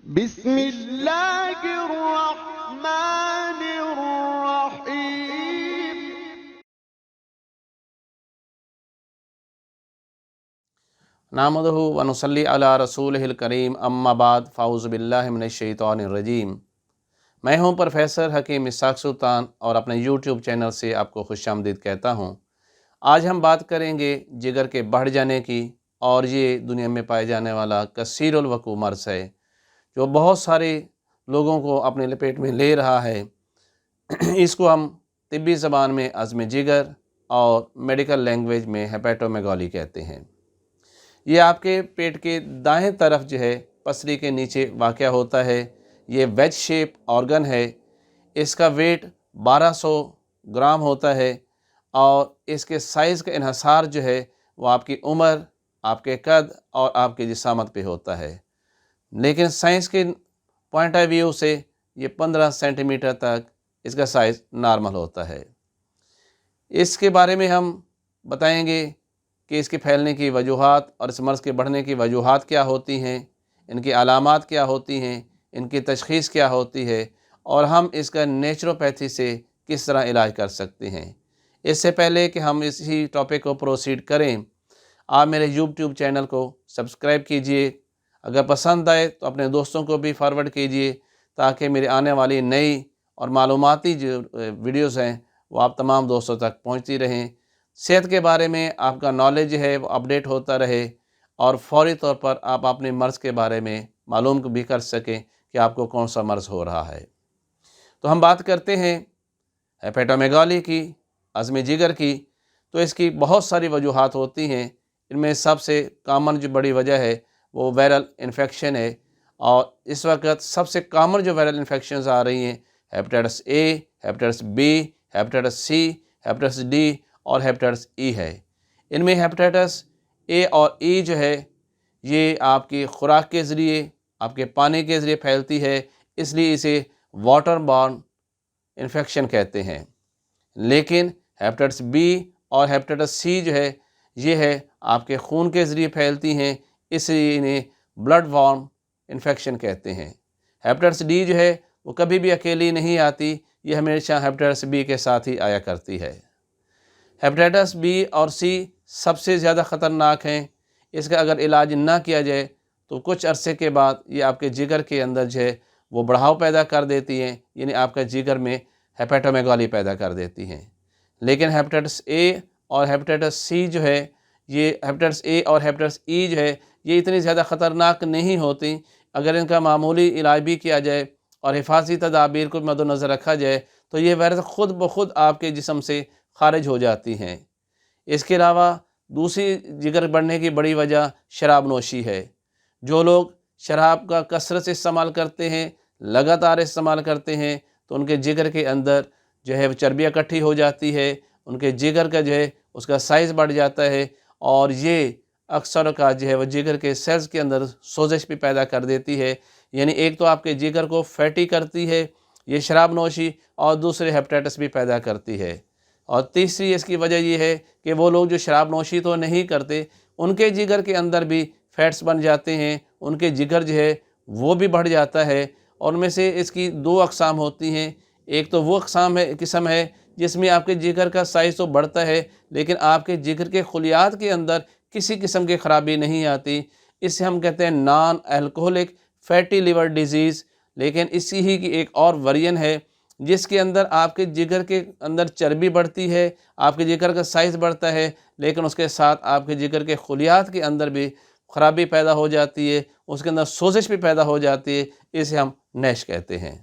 بسم اللہ الرحمن الرحیم۔ نحمدہ ونصلی علی رسولہ الکریم، اما بعد، فاعوذ باللہ من الشیطان الرجیم۔ میں ہوں پروفیسر حکیم اسحاق سلطان اور اپنے یوٹیوب چینل سے آپ کو خوش آمدید کہتا ہوں۔ آج ہم بات کریں گے جگر کے بڑھ جانے کی، اور یہ دنیا میں پائے جانے والا کثیر الوقوع مرض ہے جو بہت سارے لوگوں کو اپنے لپیٹ میں لے رہا ہے۔ اس کو ہم طبی زبان میں عزم جگر اور میڈیکل لینگویج میں ہیپیٹومیگالی کہتے ہیں۔ یہ آپ کے پیٹ کے دائیں طرف جو ہے پسری کے نیچے واقع ہوتا ہے۔ یہ ویج شیپ آرگن ہے۔ اس کا ویٹ 1200 گرام ہوتا ہے، اور اس کے سائز کا انحصار جو ہے وہ آپ کی عمر، آپ کے قد اور آپ کے جسامت پہ ہوتا ہے، لیکن سائنس کے پوائنٹ آف ویو سے یہ 15 سینٹی میٹر تک اس کا سائز نارمل ہوتا ہے۔ اس کے بارے میں ہم بتائیں گے کہ اس کے پھیلنے کی وجوہات اور اس مرض کے بڑھنے کی وجوہات کیا ہوتی ہیں، ان کی علامات کیا ہوتی ہیں، ان کی تشخیص کیا ہوتی ہے، اور ہم اس کا نیچروپیتھی سے کس طرح علاج کر سکتے ہیں۔ اس سے پہلے کہ ہم اسی ٹاپک کو پروسیڈ کریں، آپ میرے یوٹیوب چینل کو سبسکرائب کیجئے۔ اگر پسند آئے تو اپنے دوستوں کو بھی فارورڈ کیجئے، تاکہ میری آنے والی نئی اور معلوماتی جو ویڈیوز ہیں وہ آپ تمام دوستوں تک پہنچتی رہیں۔ صحت کے بارے میں آپ کا نالج ہے وہ اپڈیٹ ہوتا رہے، اور فوری طور پر آپ اپنے مرض کے بارے میں معلوم بھی کر سکیں کہ آپ کو کون سا مرض ہو رہا ہے۔ تو ہم بات کرتے ہیں ہیپیٹومیگالی کی، عزم جگر کی۔ تو اس کی بہت ساری وجوہات ہوتی ہیں۔ ان میں سب سے کامن جو بڑی وجہ ہے وہ وائرل انفیکشن ہے، اور اس وقت سب سے کامن جو وائرل انفیکشنز آ رہی ہیں hepatitis A, hepatitis B, hepatitis C, hepatitis D اور ہیپیٹائٹس ای ہے۔ ان میں ہیپیٹائٹس اے اور ای جو ہے یہ آپ کی خوراک کے ذریعے، آپ کے پانی کے ذریعے پھیلتی ہے، اس لیے اسے واٹر بارن انفیکشن کہتے ہیں۔ لیکن ہیپیٹائٹس بی اور ہیپیٹائٹس سی جو ہے یہ ہے آپ کے خون کے ذریعے پھیلتی ہیں، اس لیے انہیں بلڈ بارن انفیکشن کہتے ہیں۔ ہیپیٹائٹس ڈی جو ہے وہ کبھی بھی اکیلی نہیں آتی، یہ ہمیشہ ہیپیٹائٹس بی کے ساتھ ہی آیا کرتی ہے۔ ہیپیٹائٹس بی اور سی سب سے زیادہ خطرناک ہیں۔ اس کا اگر علاج نہ کیا جائے تو کچھ عرصے کے بعد یہ آپ کے جگر کے اندر جو ہے وہ بڑھاؤ پیدا کر دیتی ہیں، یعنی آپ کا جگر میں ہیپیٹومیگالی پیدا کر دیتی ہیں۔ لیکن ہیپیٹائٹس اے اور ہیپیٹائٹس سی جو ہے، یہ ہیپیٹائٹس اے اور ہیپیٹائٹس ای جو ہے یہ اتنی زیادہ خطرناک نہیں ہوتی۔ اگر ان کا معمولی علاج بھی کیا جائے اور حفاظتی تدابیر کو مد نظر رکھا جائے تو یہ وائرس خود بخود آپ کے جسم سے خارج ہو جاتی ہیں۔ اس کے علاوہ دوسری جگر بڑھنے کی بڑی وجہ شراب نوشی ہے۔ جو لوگ شراب کا کثرت سے استعمال کرتے ہیں، لگاتار استعمال کرتے ہیں، تو ان کے جگر کے اندر جو ہے وہ چربی اکٹھی ہو جاتی ہے، ان کے جگر کا جو ہے اس کا سائز بڑھ جاتا ہے، اور یہ اکثر کا جو ہے وہ جگر کے سیلز کے اندر سوزش بھی پیدا کر دیتی ہے۔ یعنی ایک تو آپ کے جگر کو فیٹی کرتی ہے یہ شراب نوشی، اور دوسرے ہیپیٹائٹس بھی پیدا کرتی ہے۔ اور تیسری اس کی وجہ یہ ہے کہ وہ لوگ جو شراب نوشی تو نہیں کرتے، ان کے جگر کے اندر بھی فیٹس بن جاتے ہیں، ان کے جگر جو ہے وہ بھی بڑھ جاتا ہے، اور ان میں سے اس کی دو اقسام ہوتی ہیں۔ ایک تو وہ قسم ہے جس میں آپ کے جگر کا سائز تو بڑھتا ہے، لیکن آپ کے جگر کے خلیات کے اندر کسی قسم کی خرابی نہیں آتی۔ اس سے ہم کہتے ہیں non alcoholic fatty liver disease. لیکن اسی ہی کی ایک اور ورژن ہے جس کے اندر آپ کے جگر کے اندر چربی بڑھتی ہے، آپ کے جگر کا سائز بڑھتا ہے، لیکن اس کے ساتھ آپ کے جگر کے خلیات کے اندر بھی خرابی پیدا ہو جاتی ہے، اس کے اندر سوزش بھی پیدا ہو جاتی ہے، اسے ہم نیش کہتے ہیں۔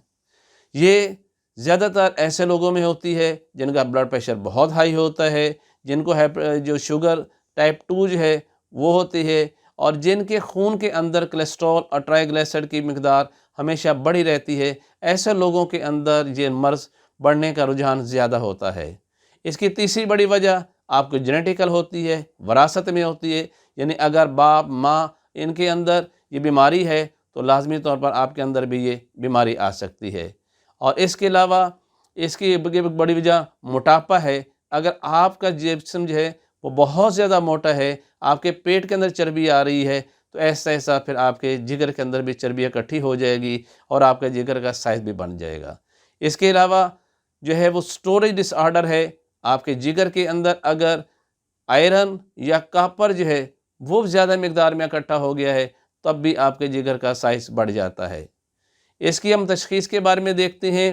یہ زیادہ تر ایسے لوگوں میں ہوتی ہے جن کا بلڈ پریشر بہت ہائی ہوتا ہے، جن کو جو شوگر ٹائپ 2 جو ہے وہ ہوتی ہے، اور جن کے خون کے اندر کولیسٹرول اور ٹرائیگلیسرائڈ کی مقدار ہمیشہ بڑھی رہتی ہے۔ ایسے لوگوں کے اندر یہ مرض بڑھنے کا رجحان زیادہ ہوتا ہے۔ اس کی تیسری بڑی وجہ آپ کو جینیٹیکل ہوتی ہے، وراثت میں ہوتی ہے، یعنی اگر باپ ماں ان کے اندر یہ بیماری ہے تو لازمی طور پر آپ کے اندر بھی یہ بیماری آ سکتی ہے۔ اور اس کے علاوہ اس کی بڑی وجہ موٹاپا ہے۔ اگر آپ کا جسم جو ہے وہ بہت زیادہ موٹا ہے، آپ کے پیٹ کے اندر چربی آ رہی ہے، تو ایسا ایسا پھر آپ کے جگر کے اندر بھی چربی اکٹھی ہو جائے گی اور آپ کا جگر کا سائز بھی بن جائے گا۔ اس کے علاوہ جو ہے وہ سٹوریج ڈس آرڈر ہے، آپ کے جگر کے اندر اگر آئرن یا کاپر جو ہے وہ زیادہ مقدار میں اکٹھا ہو گیا ہے تب بھی آپ کے جگر کا سائز بڑھ جاتا ہے۔ اس کی ہم تشخیص کے بارے میں دیکھتے ہیں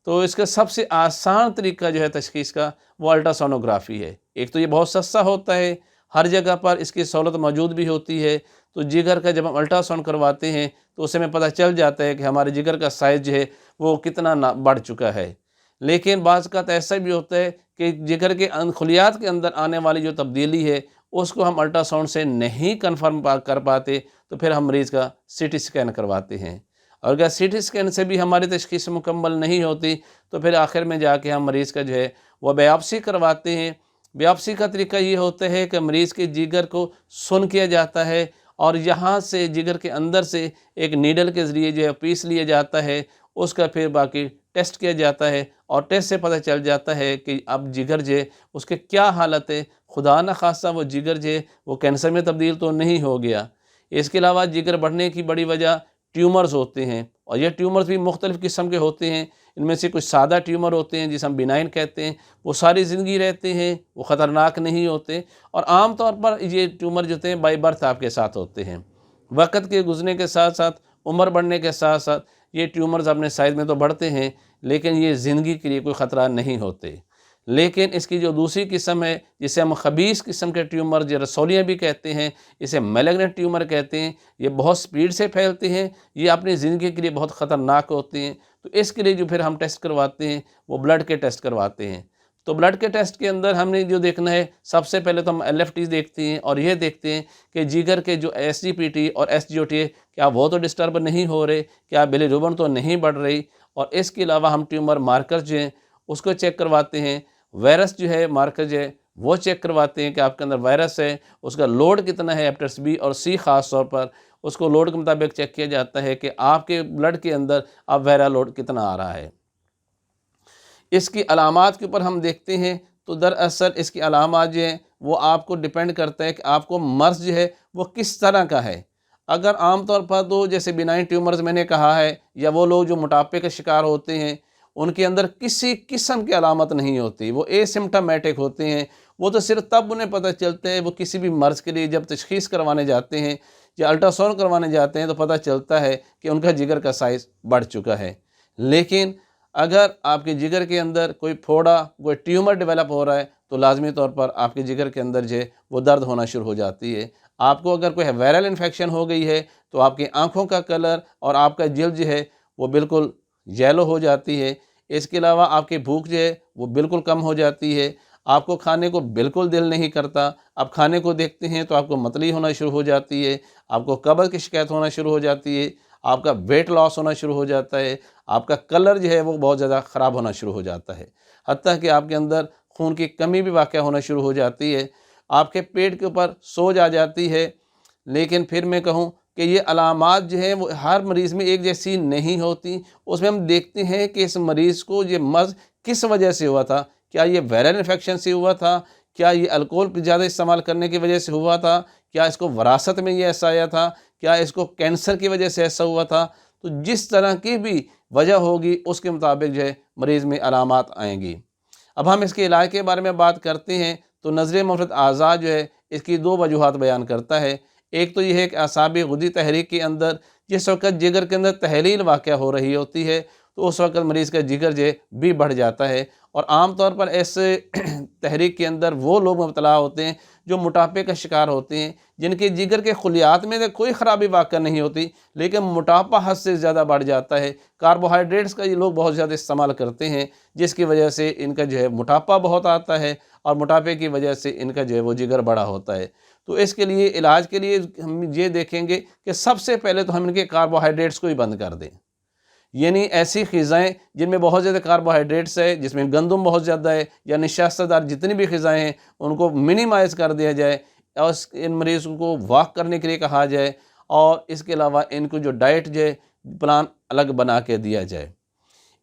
تو اس کا سب سے آسان طریقہ جو ہے تشخیص کا وہ الٹرا سونوگرافی ہے۔ ایک تو یہ بہت سستا ہوتا ہے، ہر جگہ پر اس کی سہولت موجود بھی ہوتی ہے، تو جگر کا جب ہم الٹرا ساؤنڈ کرواتے ہیں تو اس سے ہمیں پتہ چل جاتا ہے کہ ہمارے جگر کا سائز جو ہے وہ کتنا بڑھ چکا ہے۔ لیکن بعض اوقات ایسا بھی ہوتا ہے کہ جگر کے خلیات کے اندر آنے والی جو تبدیلی ہے اس کو ہم الٹرا ساؤنڈ سے نہیں کنفرم کر پاتے، تو پھر ہم مریض کا سی ٹی اسکین کرواتے ہیں، اور اگر سی ٹی اسکین سے بھی ہماری تشخیص مکمل نہیں ہوتی تو پھر آخر میں جا کے ہم مریض کا جو ہے وہ بیاپسی کرواتے ہیں۔ بیاپسی کا طریقہ یہ ہوتا ہے کہ مریض کے جگر کو سن کیا جاتا ہے اور یہاں سے جگر کے اندر سے ایک نیڈل کے ذریعے جو ہے پیس لیا جاتا ہے، اس کا پھر باقی ٹیسٹ کیا جاتا ہے، اور ٹیسٹ سے پتہ چل جاتا ہے کہ اب جگر جو ہے اس کے کیا حالت ہے، خدا نخواستہ وہ جگر جو ہے وہ کینسر میں تبدیل تو نہیں ہو گیا۔ اس کے علاوہ جگر بڑھنے کی بڑی وجہ ٹیومرز ہوتے ہیں، اور یہ ٹیومرز بھی مختلف قسم کے ہوتے ہیں۔ ان میں سے کچھ سادہ ٹیومر ہوتے ہیں جسے ہم بینائن کہتے ہیں، وہ ساری زندگی رہتے ہیں، وہ خطرناک نہیں ہوتے، اور عام طور پر یہ ٹیومر جو ہوتے ہیں بائی برتھ آپ کے ساتھ ہوتے ہیں۔ وقت کے گزرنے کے ساتھ ساتھ، عمر بڑھنے کے ساتھ ساتھ یہ ٹیومرز اپنے سائز میں تو بڑھتے ہیں لیکن یہ زندگی کے لیے کوئی خطرہ نہیں ہوتے۔ لیکن اس کی جو دوسری قسم ہے جسے ہم خبیث قسم کے ٹیومر جو رسولیاں بھی کہتے ہیں، اسے میلیگننٹ ٹیومر کہتے ہیں، یہ بہت سپیڈ سے پھیلتے ہیں، یہ اپنی زندگی کے لیے بہت خطرناک ہوتے ہیں۔ تو اس کے لیے جو پھر ہم ٹیسٹ کرواتے ہیں وہ بلڈ کے ٹیسٹ کرواتے ہیں۔ تو بلڈ کے ٹیسٹ کے اندر ہم نے جو دیکھنا ہے، سب سے پہلے تو ہم ایل ایف ٹی دیکھتے ہیں اور یہ دیکھتے ہیں کہ جگر کے جو ایس جی پی ٹی اور ایس جی او ٹی ہے کیا وہ تو ڈسٹرب نہیں ہو رہے، کیا بلی روبن تو نہیں بڑھ رہی، اور اس کے علاوہ ہم ٹیومر مارکر جو ہیں اس کو چیک کرواتے ہیں۔ وائرس جو ہے مارکر جو ہے وہ چیک کرواتے ہیں کہ آپ کے اندر وائرس ہے، اس کا لوڈ کتنا ہے، ہیپاٹائٹس بی اور سی خاص طور پر اس کو لوڈ کے مطابق چیک کیا جاتا ہے کہ آپ کے بلڈ کے اندر اب وائرل لوڈ کتنا آ رہا ہے۔ اس کی علامات کے اوپر ہم دیکھتے ہیں تو دراصل اس کی علامات جو ہیں وہ آپ کو ڈیپینڈ کرتا ہے کہ آپ کو مرض جو ہے وہ کس طرح کا ہے۔ اگر عام طور پر تو جیسے بینائن ٹیومرز میں نے کہا ہے، یا وہ لوگ جو موٹاپے کا شکار ہوتے ہیں ان کے اندر کسی قسم کی علامت نہیں ہوتی، وہ اے سمپٹامیٹک ہوتے ہیں، وہ تو صرف تب انہیں پتہ چلتا ہے وہ کسی بھی مرض کے لیے جب تشخیص کروانے جاتے ہیں یا الٹرا ساؤنڈ کروانے جاتے ہیں تو پتہ چلتا ہے کہ ان کا جگر کا سائز بڑھ چکا ہے۔ لیکن اگر آپ کے جگر کے اندر کوئی پھوڑا، کوئی ٹیومر ڈیولپ ہو رہا ہے تو لازمی طور پر آپ کے جگر کے اندر جو ہے وہ درد ہونا شروع ہو جاتی ہے۔ آپ کو اگر کوئی وائرل انفیکشن ہو گئی ہے تو آپ کی آنکھوں کا کلر اور آپ کا جلد جو ہے وہ بالکل یلو ہو جاتی ہے۔ اس کے علاوہ آپ کی بھوک جو ہے وہ بالکل کم ہو جاتی ہے، آپ کو کھانے کو بالکل دل نہیں کرتا، آپ کھانے کو دیکھتے ہیں تو آپ کو متلی ہونا شروع ہو جاتی ہے، آپ کو قبض کی شکایت ہونا شروع ہو جاتی ہے، آپ کا ویٹ لاس ہونا شروع ہو جاتا ہے، آپ کا کلر جو ہے وہ بہت زیادہ خراب ہونا شروع ہو جاتا ہے، حتیٰ کہ آپ کے اندر خون کی کمی بھی واقع ہونا شروع ہو جاتی ہے، آپ کے پیٹ کے اوپر سوج آ جاتی ہے۔ لیکن پھر میں کہوں کہ یہ علامات جو ہیں وہ ہر مریض میں ایک جیسی نہیں ہوتی، اس میں ہم دیکھتے ہیں کہ اس مریض کو یہ مرض کس وجہ سے ہوا تھا، کیا یہ وائرل انفیکشن سے ہوا تھا، کیا یہ الکوہل زیادہ استعمال کرنے کی وجہ سے ہوا تھا، کیا اس کو وراثت میں یہ ایسا آیا تھا، کیا اس کو کینسر کی وجہ سے ایسا ہوا تھا۔ تو جس طرح کی بھی وجہ ہوگی اس کے مطابق جو ہے مریض میں علامات آئیں گی۔ اب ہم اس کے علاج کے بارے میں بات کرتے ہیں تو نظر مفرط اعضاء جو ہے اس کی دو وجوہات بیان کرتا ہے۔ ایک تو یہ ہے کہ اعصابی غدی تحریک کے اندر جس وقت جگر کے اندر تحلیل واقع ہو رہی ہوتی ہے تو اس وقت مریض کا جگر جو ہے بھی بڑھ جاتا ہے، اور عام طور پر ایسے تحریک کے اندر وہ لوگ مبتلا ہوتے ہیں جو موٹاپے کا شکار ہوتے ہیں، جن کے جگر کے خلیات میں کوئی خرابی واقع نہیں ہوتی لیکن موٹاپا حد سے زیادہ بڑھ جاتا ہے۔ کاربوہائیڈریٹس کا یہ لوگ بہت زیادہ استعمال کرتے ہیں جس کی وجہ سے ان کا جو ہے موٹاپا بہت آتا ہے، اور موٹاپے کی وجہ سے ان کا جو ہے وہ جگر بڑا ہوتا ہے۔ تو اس کے لیے علاج کے لیے ہم یہ دیکھیں گے کہ سب سے پہلے تو ہم ان کے کاربوہائیڈریٹس کو ہی بند کر دیں، یعنی ایسی غذائیں جن میں بہت زیادہ کاربوہائیڈریٹس ہے، جس میں گندم بہت زیادہ ہے یا نشاستہ دار جتنی بھی غذائیں ہیں ان کو منیمائز کر دیا جائے، اور ان مریضوں کو واک کرنے کے لیے کہا جائے، اور اس کے علاوہ ان کو جو ڈائٹ جو ہے پلان الگ بنا کے دیا جائے۔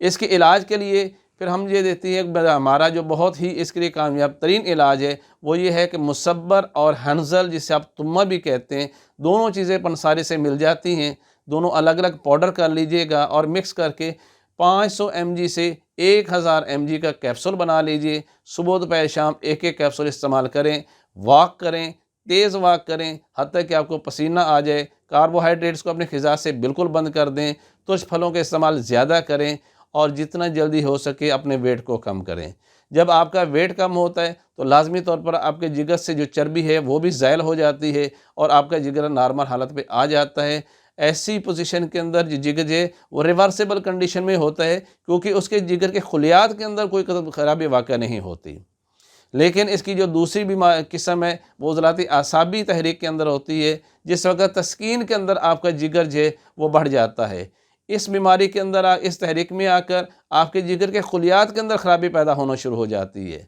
اس کے علاج کے لیے پھر ہم یہ دیتی ہیں ہمارا جو بہت ہی اس کے لیے کامیاب ترین علاج ہے وہ یہ ہے کہ مصبر اور ہنزل، جسے آپ تمہ بھی کہتے ہیں، دونوں چیزیں پنساری سے مل جاتی ہیں، دونوں الگ الگ پاؤڈر کر لیجئے گا اور مکس کر کے 500 mg سے 1000 mg کا کیپسول بنا لیجئے۔ صبح دوپہر شام ایک ایک کیپسول استعمال کریں، واک کریں، تیز واک کریں حتیٰ کہ آپ کو پسینہ آ جائے، کاربوہائیڈریٹس کو اپنی غذا سے بالکل بند کر دیں، ترش پھلوں کا استعمال زیادہ کریں اور جتنا جلدی ہو سکے اپنے ویٹ کو کم کریں۔ جب آپ کا ویٹ کم ہوتا ہے تو لازمی طور پر آپ کے جگر سے جو چربی ہے وہ بھی زائل ہو جاتی ہے اور آپ کا جگر نارمل حالت پہ آ جاتا ہے۔ ایسی پوزیشن کے اندر جو جگر ہے وہ ریورسیبل کنڈیشن میں ہوتا ہے، کیونکہ اس کے جگر کے خلیات کے اندر کوئی خرابی واقع نہیں ہوتی۔ لیکن اس کی جو دوسری قسم ہے وہ عضلاتی اعصابی تحریک کے اندر ہوتی ہے، جس وقت تسکین کے اندر آپ کا جگر جو ہے وہ بڑھ جاتا ہے۔ اس بیماری کے اندر اس تحریک میں آ کر آپ کے جگر کے خلیات کے اندر خرابی پیدا ہونا شروع ہو جاتی ہے۔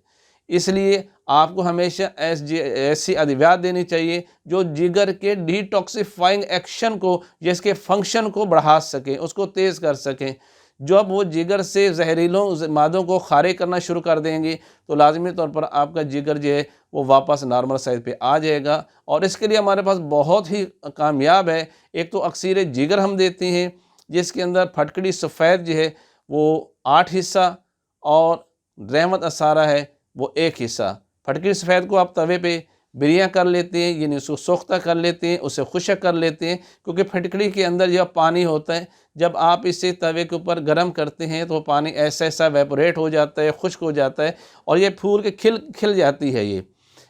اس لیے آپ کو ہمیشہ ایسی ادویات دینی چاہیے جو جگر کے ڈی ٹاکسیفائنگ ایکشن کو یا اس کے فنکشن کو بڑھا سکیں، اس کو تیز کر سکیں۔ جب وہ جگر سے زہریلوں مادوں کو خارج کرنا شروع کر دیں گے تو لازمی طور پر آپ کا جگر جو ہے وہ واپس نارمل سائز پہ آ جائے گا۔ اور اس کے لیے ہمارے پاس بہت ہی کامیاب ہے۔ ایک تو اکسیر جگر ہم دیتے ہیں جس کے اندر پھٹکڑی سفید جو ہے وہ 8 حصہ اور رحمت اسارہ ہے وہ 1 حصہ۔ پھٹکڑی سفید کو آپ توے پہ بریاں کر لیتے ہیں، یعنی اس کو سوختہ کر لیتے ہیں، اسے خشک کر لیتے ہیں، کیونکھ پھٹکڑی کے اندر جب پانی ہوتا ہے، جب آپ اسے توے کے اوپر گرم کرتے ہیں تو پانی ایسا ایسا ویپوریٹ ہو جاتا ہے، خشک ہو جاتا ہے اور یہ پھول کے کھل جاتی ہے۔ یہ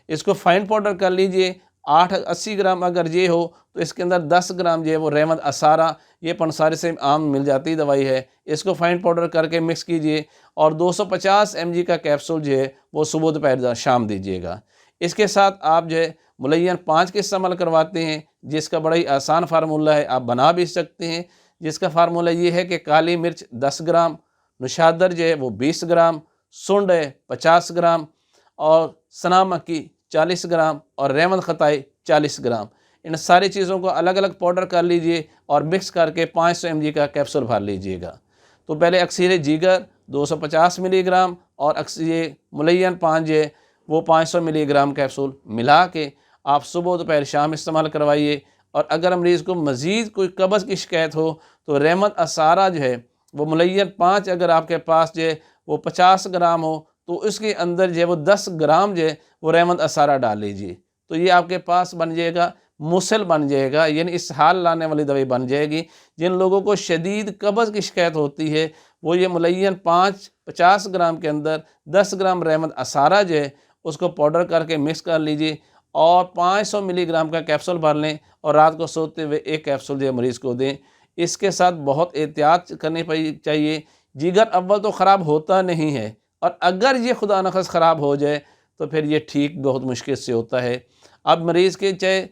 اس کو فائن پاؤڈر کر لیجئے۔ 80 گرام اگر یہ ہو تو اس کے اندر 10 گرام جو ہے وہ رحمت اسارہ، یہ پنساری سے عام مل جاتی دوائی ہے، اس کو فائن پاؤڈر کر کے مکس کیجئے اور 250 mg کا کیپسول جو ہے وہ صبح دوپہر شام دیجئے گا۔ اس کے ساتھ آپ جو ہے ملین 5 کے استعمال کرواتے ہیں، جس کا بڑا ہی آسان فارمولہ ہے، آپ بنا بھی سکتے ہیں، جس کا فارمولہ یہ ہے کہ کالی مرچ 10 گرام، نشادر جو ہے وہ 20 گرام، سنڈ ہے 50 گرام اور سنا مکی 40 گرام اور رحمت خطائی 40 گرام۔ ان ساری چیزوں کو الگ الگ پاؤڈر کر لیجئے اور مکس کر کے 500 mg کا کیپسول بھر لیجئے گا۔ تو پہلے اکسیر جگر 250 ملی گرام اور یہ ملین 5 جو ہے وہ 500 ملی گرام کیپسول ملا کے آپ صبح دوپہر شام استعمال کروائیے۔ اور اگر مریض کو مزید کوئی قبض کی شکایت ہو تو رحمت اسارہ جو ہے وہ ملین 5 اگر آپ کے پاس جو ہے وہ 50 گرام ہو تو اس کے اندر جو ہے وہ 10 گرام جو ہے وہ رحمت اسارہ ڈال لیجیے، تو یہ آپ کے پاس بن جائے گا مسل بن جائے گا، یعنی اسہال لانے والی دوائی بن جائے گی۔ جن لوگوں کو شدید قبض کی شکایت ہوتی ہے وہ یہ ملین 50 گرام کے اندر 10 گرام رحمت اسارہ جو ہے اس کو پاؤڈر کر کے مکس کر لیجیے اور 500 ملی گرام کا کیپسول بھر لیں اور رات کو سوتے ہوئے ایک کیپسول جو ہے مریض کو دیں۔ اس کے ساتھ بہت احتیاط کرنی چاہیے۔ جگر اول تو خراب ہوتا نہیں ہے، اور اگر یہ خدا نخواستہ خراب ہو جائے تو پھر یہ ٹھیک بہت مشکل سے ہوتا ہے۔ اب مریض کے چاہے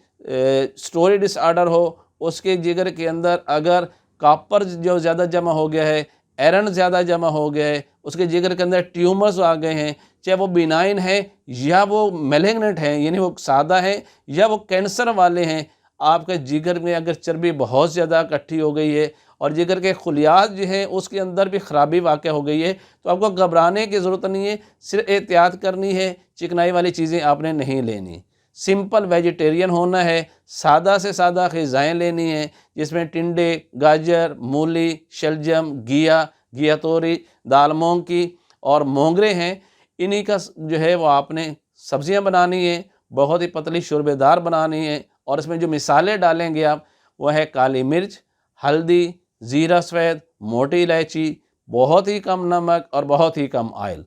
اسٹوری ڈس آرڈر ہو، اس کے جگر کے اندر اگر کاپر جو زیادہ جمع ہو گیا ہے، ایرن زیادہ جمع ہو گیا ہے، اس کے جگر کے اندر ٹیومرز آ گئے ہیں، چاہے وہ بینائن ہیں یا وہ میلگننٹ ہیں، یعنی وہ سادہ ہیں یا وہ کینسر والے ہیں، آپ کے جگر میں اگر چربی بہت زیادہ اکٹھی ہو گئی ہے اور جگر کے خلیات جو ہیں اس کے اندر بھی خرابی واقع ہو گئی ہے، تو آپ کو گھبرانے کی ضرورت نہیں ہے، صرف احتیاط کرنی ہے، چکنائی والی چیزیں آپ نے نہیں لینی، سمپل ویجیٹیرین ہونا ہے، سادہ سے سادہ غذائیں لینی ہیں جس میں ٹنڈے، گاجر، مولی، شلجم، گھیا توری، دال مونگ کی اور مونگرے ہیں، انہی کا جو ہے وہ آپ نے سبزیاں بنانی ہیں، بہت ہی پتلی شوربے دار بنانی ہیں، اور اس میں جو مثالیں ڈالیں گے آپ وہ ہے کالی مرچ، ہلدی، زیرہ سفید، موٹی الائچی، بہت ہی کم نمک اور بہت ہی کم آئل،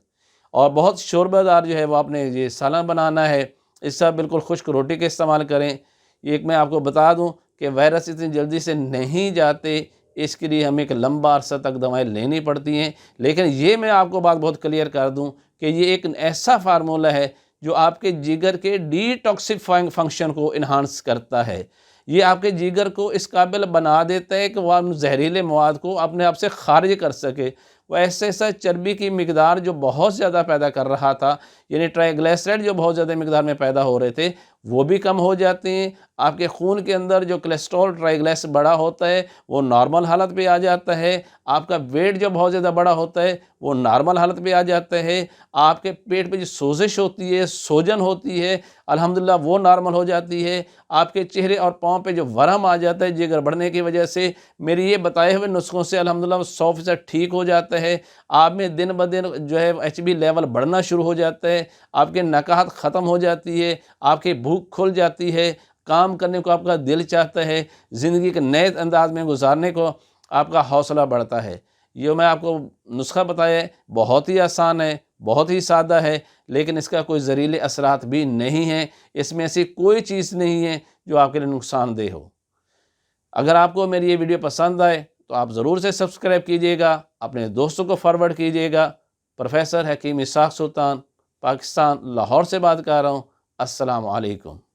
اور بہت شوربہ دار جو ہے وہ آپ نے یہ سالن بنانا ہے۔ اس سے بالکل خشک روٹی کے استعمال کریں۔ ایک میں آپ کو بتا دوں کہ وائرس اتنی جلدی سے نہیں جاتے، اس کے لیے ہمیں ایک لمبا عرصہ تک دوائیں لینی پڑتی ہیں، لیکن یہ میں آپ کو بات بہت کلیئر کر دوں کہ یہ ایک ایسا فارمولہ ہے جو آپ کے جگر کے ڈی ٹاکسیفائنگ فنکشن کو انہانس کرتا ہے۔ یہ آپ کے جگر کو اس قابل بنا دیتا ہے کہ وہ زہریلے مواد کو اپنے آپ سے خارج کر سکے۔ وہ ایسا ایسا چربی کی مقدار جو بہت زیادہ پیدا کر رہا تھا، یعنی ٹرائیگلیسرائڈ جو بہت زیادہ مقدار میں پیدا ہو رہے تھے وہ بھی کم ہو جاتے ہیں۔ آپ کے خون کے اندر جو کولیسٹرول ٹرائیگلیسرائڈ بڑا ہوتا ہے وہ نارمل حالت پہ آ جاتا ہے۔ آپ کا ویٹ جو بہت زیادہ بڑا ہوتا ہے وہ نارمل حالت پہ آ جاتا ہے۔ آپ کے پیٹ پہ جو سوزش ہوتی ہے، سوجن ہوتی ہے، الحمدللہ وہ نارمل ہو جاتی ہے۔ آپ کے چہرے اور پاؤں پہ جو ورم آ جاتا ہے جگر بڑھنے کی وجہ سے، میری یہ بتائے ہوئے نسخوں سے الحمدللہ وہ 100% ٹھیک ہو جاتا ہے۔ آپ میں دن بدن جو ہے HB لیول بڑھنا شروع ہو جاتا ہے، آپ کے نکاہت ختم ہو جاتی ہے، آپ کی بھوک کھل جاتی ہے، کام کرنے کو آپ کا دل چاہتا ہے، زندگی کے نئے انداز میں گزارنے کو آپ کا حوصلہ بڑھتا ہے۔ یہ میں آپ کو نسخہ بتایا بہت ہی آسان ہے، بہت ہی سادہ ہے، لیکن اس کا کوئی زہریلے اثرات بھی نہیں ہیں۔ اس میں ایسی کوئی چیز نہیں ہے جو آپ کے لیے نقصان دہ ہو۔ اگر آپ کو میری یہ ویڈیو پسند آئے تو آپ ضرور سے سبسکرائب کیجئے گا، اپنے دوستوں کو فارورڈ کیجئے گا۔ پروفیسر حکیم اسحاق سلطان، پاکستان، لاہور سے بات کر رہا ہوں۔ السلام علیکم۔